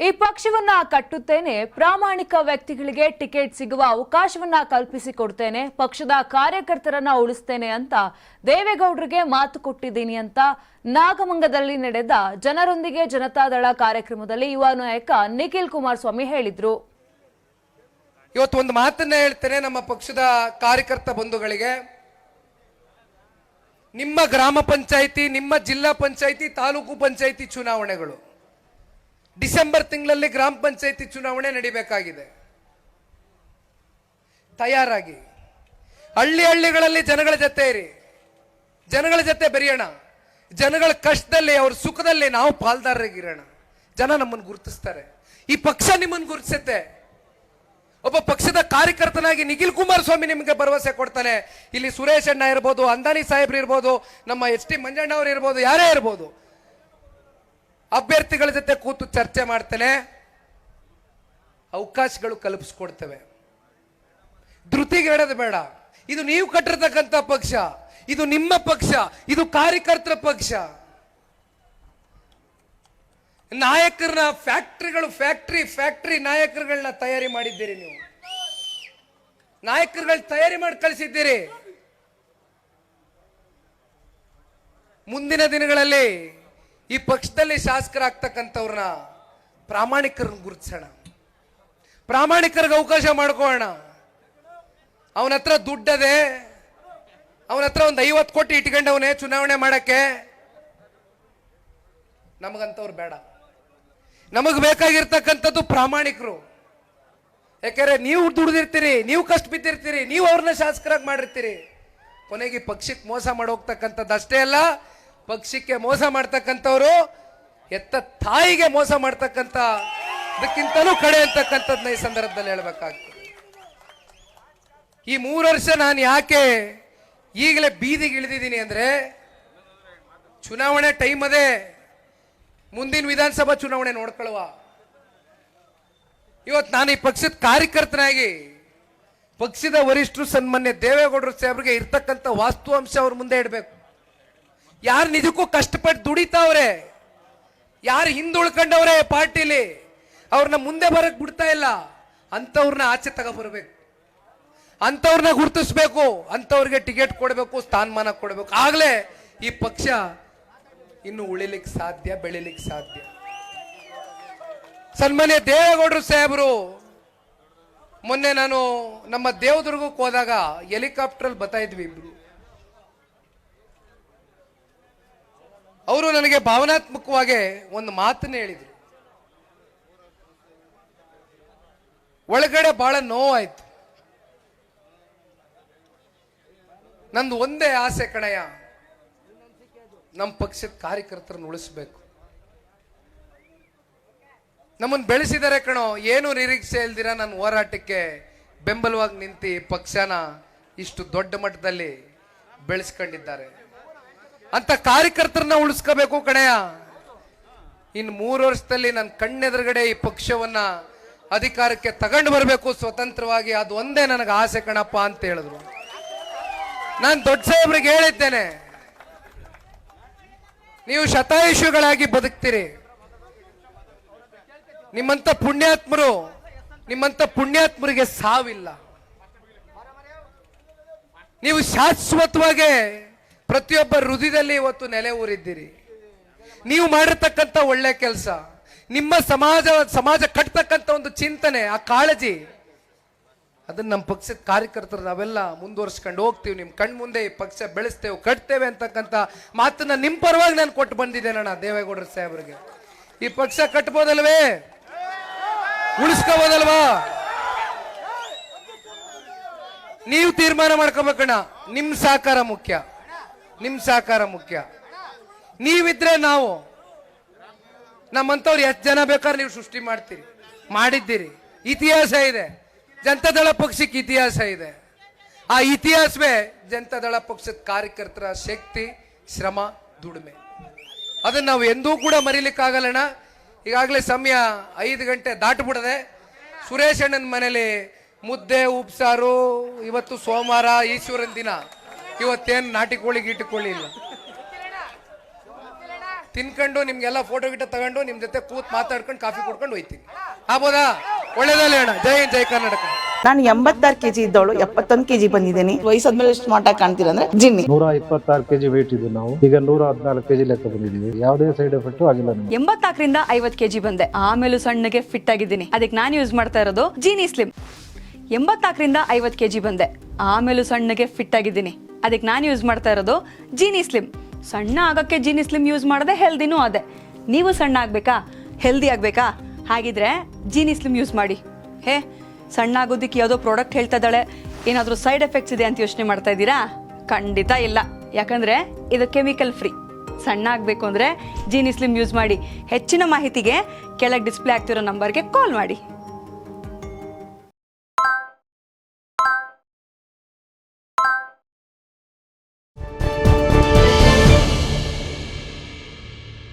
ಈ ಪಕ್ಷವನ್ನ ಕಟ್ಟುತ್ತೇನೆ, ಪ್ರಾಮಾಣಿಕ ವ್ಯಕ್ತಿಗಳಿಗೆ ಟಿಕೆಟ್ ಸಿಗುವ ಅವಕಾಶವನ್ನ ಕಲ್ಪಿಸಿಕೊಡ್ತೇನೆ, ಪಕ್ಷದ ಕಾರ್ಯಕರ್ತರನ್ನ ಉಳಿಸ್ತೇನೆ ಅಂತ ದೇವೇಗೌಡರಿಗೆ ಮಾತು ಕೊಟ್ಟಿದ್ದೀನಿ ಅಂತ ನಾಗಮಂಗದಲ್ಲಿ ನಡೆದ ಜನರೊಂದಿಗೆ ಜನತಾದಳ ಕಾರ್ಯಕ್ರಮದಲ್ಲಿ ಯುವ ನಾಯಕ ನಿಖಿಲ್ ಕುಮಾರಸ್ವಾಮಿ ಹೇಳಿದ್ರು. ಇವತ್ತು ಒಂದು ಮಾತನ್ನ ಹೇಳ್ತೇನೆ ನಮ್ಮ ಪಕ್ಷದ ಕಾರ್ಯಕರ್ತ ಬಂಧುಗಳಿಗೆ. ನಿಮ್ಮ ಗ್ರಾಮ ಪಂಚಾಯಿತಿ, ನಿಮ್ಮ ಜಿಲ್ಲಾ ಪಂಚಾಯಿತಿ, ತಾಲೂಕು ಪಂಚಾಯಿತಿ ಚುನಾವಣೆಗಳು ಡಿಸೆಂಬರ್ ತಿಂಗಳಲ್ಲಿ ಗ್ರಾಮ ಪಂಚಾಯಿತಿ ಚುನಾವಣೆ ನಡೀಬೇಕಾಗಿದೆ. ತಯಾರಾಗಿ ಹಳ್ಳಿ ಹಳ್ಳಿಗಳಲ್ಲಿ ಜನಗಳ ಜೊತೆ ಇರಿ, ಜನಗಳ ಜೊತೆ ಬೆರೆಯೋಣ. ಜನಗಳ ಕಷ್ಟದಲ್ಲಿ, ಅವ್ರ ಸುಖದಲ್ಲಿ ನಾವು ಪಾಲ್ದಾರರಾಗಿರೋಣ. ಜನ ನಮ್ಮನ್ನು ಗುರುತಿಸ್ತಾರೆ, ಈ ಪಕ್ಷ ನಿಮ್ಮನ್ನು ಗುರುತಿಸುತ್ತೆ. ಒಬ್ಬ ಪಕ್ಷದ ಕಾರ್ಯಕರ್ತನಾಗಿ ನಿಖಿಲ್ ಕುಮಾರಸ್ವಾಮಿ ನಿಮಗೆ ಭರವಸೆ ಕೊಡ್ತಾನೆ. ಇಲ್ಲಿ ಸುರೇಶ್ ಅಣ್ಣ ಇರ್ಬೋದು, ಅಂದಾನಿ ಸಾಹೇಬ್ರು ಇರ್ಬೋದು, ನಮ್ಮ ಎಚ್ ಟಿ ಮಂಜಣ್ಣ ಅವರು ಇರ್ಬೋದು, ಯಾರೇ ಇರ್ಬೋದು, ಅಭ್ಯರ್ಥಿಗಳ ಜೊತೆ ಕೂತು ಚರ್ಚೆ ಮಾಡ್ತೇನೆ, ಅವಕಾಶಗಳು ಕಲ್ಪಿಸ್ಕೊಡ್ತೇವೆ. ಧೃತಿಗೆ ಹೇಳೋದು ಬೇಡ. ಇದು ನೀವು ಕಟ್ಟಿರ್ತಕ್ಕಂಥ ಪಕ್ಷ, ಇದು ನಿಮ್ಮ ಪಕ್ಷ, ಇದು ಕಾರ್ಯಕರ್ತರ ಪಕ್ಷ. ನಾಯಕರನ್ನ ಫ್ಯಾಕ್ಟ್ರಿ ನಾಯಕರುಗಳನ್ನ ತಯಾರಿ ಮಾಡಿದ್ದೀರಿ. ನೀವು ನಾಯಕರುಗಳ ತಯಾರಿ ಮಾಡಿ ಕಳಿಸಿದ್ದೀರಿ. ಮುಂದಿನ ದಿನಗಳಲ್ಲಿ ಈ ಪಕ್ಷದಲ್ಲಿ ಶಾಸಕರಾಗ್ತಕ್ಕಂಥವ್ರನ್ನ ಪ್ರಾಮಾಣಿಕರನ್ನ ಗುರುತಿಸೋಣ, ಪ್ರಾಮಾಣಿಕರಿಗೆ ಅವಕಾಶ ಮಾಡ್ಕೊಳ್ಳೋಣ. ಅವನ ಹತ್ರ ದುಡ್ಡದೆ, ಅವನ ಹತ್ರ ಒಂದು 50 ಕೋಟಿ ಇಟ್ಕೊಂಡವನೇ ಚುನಾವಣೆ ಮಾಡಕ್ಕೆ. ನಮಗಂತವ್ರು ಬೇಡ. ನಮಗ್ ಬೇಕಾಗಿರ್ತಕ್ಕಂಥದ್ದು ಪ್ರಾಮಾಣಿಕರು. ಯಾಕಂದ್ರೆ ನೀವು ದುಡಿದಿರ್ತೀರಿ, ನೀವು ಕಷ್ಟ ಬಿದ್ದಿರ್ತೀರಿ, ನೀವು ಅವ್ರನ್ನ ಶಾಸಕರಾಗಿ ಮಾಡಿರ್ತೀರಿ. ಕೊನೆಗೆ ಪಕ್ಷಕ್ಕೆ ಮೋಸ ಮಾಡಿ ಹೋಗ್ತಕ್ಕಂಥದ್ದು ಅಷ್ಟೇ ಅಲ್ಲ, ಪಕ್ಷಕ್ಕೆ ಮೋಸ ಮಾಡ್ತಕ್ಕಂಥವ್ರು ಎತ್ತ ತಾಯಿಗೆ ಮೋಸ ಮಾಡ್ತಕ್ಕಂಥ ಇದಕ್ಕಿಂತಲೂ ಕಡೆ ಅಂತಕ್ಕಂಥದ್ದನ್ನ ಈ ಸಂದರ್ಭದಲ್ಲಿ ಹೇಳ್ಬೇಕಾಗ್ತದೆ. ಈ 3 ವರ್ಷ ನಾನು ಯಾಕೆ ಈಗಲೇ ಬೀದಿಗೆ ಇಳಿದಿದ್ದೀನಿ ಅಂದ್ರೆ, ಚುನಾವಣೆ ಟೈಮ್ ಅದೇ, ಮುಂದಿನ ವಿಧಾನಸಭಾ ಚುನಾವಣೆ ನೋಡ್ಕೊಳ್ಳುವ. ಇವತ್ತು ನಾನು ಈ ಪಕ್ಷದ ಕಾರ್ಯಕರ್ತನಾಗಿ ಪಕ್ಷದ ವರಿಷ್ಠರು ಸನ್ಮಾನ್ಯ ದೇವೇಗೌಡರು ಸಾಹೇಬ್ರಿಗೆ ಇರ್ತಕ್ಕಂಥ ವಾಸ್ತವಾಂಶ ಅವ್ರ ಮುಂದೆ ಇಡಬೇಕು. ಯಾರು ನಿಜಕ್ಕೂ ಕಷ್ಟಪಟ್ಟು ದುಡಿತಾವ್ರೆ, ಯಾರು ಹಿಂದುಳ್ಕೊಂಡವ್ರೆ ಪಾರ್ಟಿಲಿ, ಅವ್ರನ್ನ ಮುಂದೆ ಬರಕ್ ಬಿಡ್ತಾ ಇಲ್ಲ, ಅಂತವ್ರನ್ನ ಆಚೆ ತಗೊಬರ್ಬೇಕು, ಅಂತವ್ರನ್ನ ಗುರುತಿಸ್ಬೇಕು, ಅಂತವ್ರಿಗೆ ಟಿಕೆಟ್ ಕೊಡಬೇಕು, ಸ್ಥಾನಮಾನ ಕೊಡಬೇಕು. ಆಗ್ಲೇ ಈ ಪಕ್ಷ ಇನ್ನು ಉಳಿಲಿಕ್ಕೆ ಸಾಧ್ಯ, ಬೆಳಿಲಿಕ್ಕೆ ಸಾಧ್ಯ. ಸನ್ಮಾನ್ಯ ದೇವೇಗೌಡರು ಸಾಹೇಬರು ಮೊನ್ನೆ ನಾನು ನಮ್ಮ ದೇವದುರ್ಗಕ್ಕೆ ಹೋದಾಗ ಹೆಲಿಕಾಪ್ಟರ್ ಬರ್ತಾ ಇದ್ವಿ ಇಬ್ರು. ಅವರು ನನಗೆ ಭಾವನಾತ್ಮಕವಾಗಿ ಒಂದು ಮಾತನ್ನ ಹೇಳಿದ್ರು. ಒಳಗಡೆ ಬಹಳ ನೋವಾಯ್ತು. ನಂದು ಒಂದೇ ಆಸೆ ಕಣಯ್ಯ, ನಮ್ಮ ಪಕ್ಷದ ಕಾರ್ಯಕರ್ತರನ್ನು ಉಳಿಸ್ಬೇಕು. ನಮ್ಮನ್ನು ಬೆಳೆಸಿದರೆ ಕಣೋ, ಏನು ನಿರೀಕ್ಷೆ ಇಲ್ದಿರ ನನ್ನ ಹೋರಾಟಕ್ಕೆ ಬೆಂಬಲವಾಗಿ ನಿಂತು ಪಕ್ಷನ ಇಷ್ಟು ದೊಡ್ಡ ಮಟ್ಟದಲ್ಲಿ ಬೆಳೆಸ್ಕೊಂಡಿದ್ದಾರೆ ಅಂತ ಕಾರ್ಯಕರ್ತರನ್ನ ಉಳಿಸ್ಕೋಬೇಕು ಕಣಯ್ಯ. ಇನ್ನು 3 ವರ್ಷದಲ್ಲಿ ನನ್ನ ಕಣ್ಣೆದುರುಗಡೆ ಈ ಪಕ್ಷವನ್ನ ಅಧಿಕಾರಕ್ಕೆ ತಗೊಂಡು ಬರಬೇಕು ಸ್ವತಂತ್ರವಾಗಿ. ಅದು ಒಂದೇ ನನಗೆ ಆಸೆ ಕಣಪ್ಪ ಅಂತ ಹೇಳಿದ್ರು. ನಾನು ದೊಡ್ಡ ಸಾಹೇಬ್ರಿಗೆ ಹೇಳಿದ್ದೇನೆ, ನೀವು ಶತಾಯುಷಿಗಳಾಗಿ ಬದುಕ್ತೀರಿ. ನಿಮ್ಮಂತ ಪುಣ್ಯಾತ್ಮರಿಗೆ ಸಾವಿಲ್ಲ. ನೀವು ಶಾಶ್ವತವಾಗಿ ಪ್ರತಿಯೊಬ್ಬ ಹೃದಯದಲ್ಲಿ ಇವತ್ತು ನೆಲೆ ಊರಿದ್ದೀರಿ. ನೀವು ಮಾಡಿರ್ತಕ್ಕಂಥ ಒಳ್ಳೆ ಕೆಲಸ, ನಿಮ್ಮ ಸಮಾಜ ಕಟ್ತಕ್ಕಂಥ ಒಂದು ಚಿಂತನೆ, ಆ ಕಾಳಜಿ, ಅದನ್ನ ನಮ್ಮ ಪಕ್ಷದ ಕಾರ್ಯಕರ್ತರು ನಾವೆಲ್ಲ ಮುಂದುವರ್ಸ್ಕೊಂಡು ಹೋಗ್ತೀವಿ. ನಿಮ್ ಕಣ್ ಮುಂದೆ ಈ ಪಕ್ಷ ಬೆಳೆಸ್ತೇವೆ, ಕಟ್ತೇವೆ ಅಂತಕ್ಕಂಥ ಮಾತನ್ನ ನಿಮ್ ಪರವಾಗಿ ನಾನು ಕೊಟ್ಟು ಬಂದಿದ್ದೇನಣ್ಣ ದೇವೇಗೌಡರ ಸಾಹೇಬರಿಗೆ. ಈ ಪಕ್ಷ ಕಟ್ಬೋದಲ್ವೇ, ಉಳಿಸ್ಕೋಬೋದಲ್ವಾ? ನೀವು ತೀರ್ಮಾನ ಮಾಡ್ಕೋಬೇಕಣ್ಣ. ನಿಮ್ ಸಹಕಾರ ಮುಖ್ಯ. ನೀವಿದ್ರೆ ನಾವು, ನಮ್ಮಂತವ್ರು ಎಷ್ಟು ಜನ ಬೇಕಾದ್ರೆ ನೀವು ಸೃಷ್ಟಿ ಮಾಡಿದ್ದೀರಿ. ಇತಿಹಾಸ ಇದೆ, ಜನತಾದಳ ಪಕ್ಷಕ್ಕೆ ಇತಿಹಾಸ ಇದೆ. ಆ ಇತಿಹಾಸವೇ ಜನತಾದಳ ಪಕ್ಷದ ಕಾರ್ಯಕರ್ತರ ಶಕ್ತಿ, ಶ್ರಮ, ದುಡಿಮೆ. ಅದನ್ನ ನಾವು ಎಂದೂ ಕೂಡ ಮರಿಲಿಕ್ಕಾಗಲ್ಲಣ್ಣ. ಈಗಾಗಲೇ ಸಮಯ 5 ಗಂಟೆ ದಾಟಬಿಡದೆ. ಸುರೇಶ್ ಅಣ್ಣನ ಮನೇಲಿ ಮುದ್ದೆ ಉಪ್ಸಾರು, ಇವತ್ತು ಸೋಮವಾರ ಈಶ್ವರನ ದಿನ, ಇವತ್ತೇನು ನಾಟಿ ಕೋಳಿ ಗೀಟಿ ಕೋಳಿ ಇಲ್ಲ. ತಿನ್ಕೊಂಡು ನಿಮ್ಗೆಲ್ಲ ಫೋಟೋ ಗಿಟ ತಗೊಂಡು ನಿಮ್ ಜೊತೆ ಕೂತ್ ಮಾತಾಡ್ಕೊಂಡು ಕಾಫಿ ಕುಡ್ಕೊಂಡು ಹೋಯ್ತೀನಿ. ಆಗ್ಬೋದಾ? ಒಳ್ಳೇದಲ್ಲ ಅಣ್ಣ. ಜೈ ಹಿಂದ್, ಜೈ ಕರ್ನಾಟಕ. ನಾನು 86 kg ಇದ್ದವಳು 71 kg ಬಂದಿದ್ದೀನಿ. ವಯಸ್ಸಾದ್ಮೇಲೆ ಸ್ಮಾರ್ಟ್ ಆಗಿ ಕಾಣ್ತೀರಾ ಅಂದ್ರೆ ಜಿನ್ನಿ. 126 kg ವೇಟ್ ಇದೆ. ನಾವು ಈಗ 114 kg ಲೆಕ್ಕ ಬಂದಿದ್ದೀವಿ. ಯಾವುದೇ ಸೈಡ್ ಎಫೆಕ್ಟ್ ಆಗಿಲ್ಲ ನಮಗೆ. 84ರಿಂದ 50 kg ಬಂದೆ. ಆಮೇಲೂ ಸಣ್ಣಗೆ ಫಿಟ್ ಆಗಿದ್ದೀನಿ. ಅದಕ್ಕೆ ನಾನು ಯೂಸ್ ಮಾಡ್ತಾ ಇರೋದು ಜೀನಿ ಸ್ಲಿಮ್. 84ರಿಂದ 50 kg ಬಂದೆ. ಆಮೇಲೂ ಸಣ್ಣಗೆ ಫಿಟ್ ಆಗಿದ್ದೀನಿ. ಅದಕ್ಕೆ ನಾನು ಯೂಸ್ ಮಾಡ್ತಾ ಇರೋದು ಜೀನಿ ಸ್ಲಿಮ್. ಸಣ್ಣ ಆಗಕ್ಕೆ ಜೀನಿ ಸ್ಲಿಮ್ ಯೂಸ್ ಮಾಡದೆ ಹೆಲ್ದಿನೂ ಅದೇ. ನೀವು ಸಣ್ಣ ಆಗ್ಬೇಕಾ, ಹೆಲ್ದಿ ಆಗ್ಬೇಕಾ? ಹಾಗಿದ್ರೆ ಜೀನಿ ಸ್ಲಿಮ್ ಯೂಸ್ ಮಾಡಿ. ಹೇ, ಸಣ್ಣ ಆಗೋದಕ್ಕೆ ಯಾವುದೋ ಪ್ರಾಡಕ್ಟ್ ಹೇಳ್ತಾ ಇದ್ದಾಳೆ, ಏನಾದರೂ ಸೈಡ್ ಎಫೆಕ್ಟ್ಸ್ ಇದೆ ಅಂತ ಯೋಚನೆ ಮಾಡ್ತಾ ಇದ್ದೀರಾ? ಖಂಡಿತ ಇಲ್ಲ. ಯಾಕಂದ್ರೆ ಇದು ಕೆಮಿಕಲ್ ಫ್ರೀ. ಸಣ್ಣ ಆಗಬೇಕು ಅಂದರೆ ಜೀನಿ ಸ್ಲಿಮ್ ಯೂಸ್ ಮಾಡಿ. ಹೆಚ್ಚಿನ ಮಾಹಿತಿಗೆ ಕೆಳಗೆ ಡಿಸ್ಪ್ಲೇ ಆಗ್ತಿರೋ ನಂಬರ್ಗೆ ಕಾಲ್ ಮಾಡಿ.